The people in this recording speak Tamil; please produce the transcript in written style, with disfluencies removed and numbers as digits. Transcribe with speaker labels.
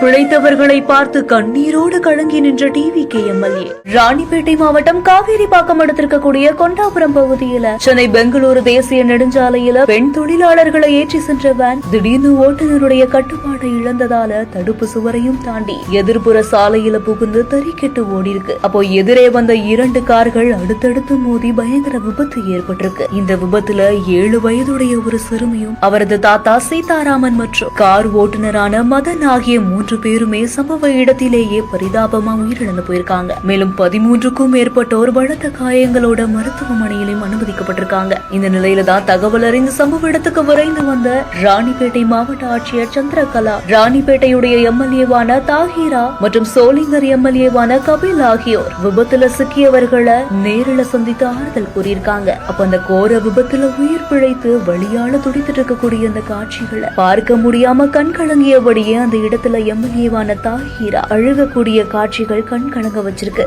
Speaker 1: பிழைத்தவர்களை பார்த்து கண்ணீரோடு கலங்கி நின்ற டிவிகே எம்எல்ஏ. ராணிப்பேட்டை மாவட்டம் காவேரிப்பாக்கம் அடுத்திருக்கக்கூடிய கொண்டாபுரம் பகுதியில சென்னை பெங்களூரு தேசிய நெடுஞ்சாலையில பெண் தொழிலாளர்களை ஏற்றி சென்ற வேன் திடீர்னு ஓட்டுநருடைய கட்டுப்பாட்டை இழந்ததால தடுப்பு சுவரையும் தாண்டி எதிர்ப்புற சாலையில புகுந்து தறிக்கெட்டு ஓடி இருக்கு. அப்போ எதிரே வந்த 2 கார்கள் அடுத்தடுத்து மோதி பயங்கர விபத்து ஏற்பட்டிருக்கு. இந்த விபத்துல 7 வயதுடைய ஒரு சிறுமியும் அவரது தாத்தா சீதாராமன் மற்றும் கார் ஓட்டுநரான மதன் ஆகிய 3 பேருமே சம்பவ இடத்திலேயே பரிதாபமா உயிரிழந்து போயிருக்காங்க. மேலும் 13க்கும் மேற்பட்டோர் பலத்த காயங்களோட மருத்துவமனையிலும் அனுமதிக்கப்பட்டிருக்காங்க. இந்த நிலையில தான் தகவல் அறிந்து சம்பவ இடத்துக்கு விரைந்து வந்த ராணிப்பேட்டை மாவட்ட ஆட்சியர் சந்திரகலா, ராணிப்பேட்டையுடைய எம்எல்ஏவான தாஹிரா மற்றும் சோளிங்கர் எம்எல்ஏவான கபில் ஆகியோர் விபத்துல சிக்கியவர்களை நேரில் சந்தித்து ஆறுதல் கூறியிருக்காங்க. அப்ப அந்த கோர விபத்துல உயிர் பிழைத்து வழியால துடித்துட்டு இருக்கக்கூடிய அந்த காட்சிகளை பார்க்க முடியாம கண் கலங்கியபடியே அந்த இடத்துல எம்எல்ஏவான தாஹிரா அழுகக்கூடிய காட்சிகள் கண் கலங்க வச்சிருக்கு.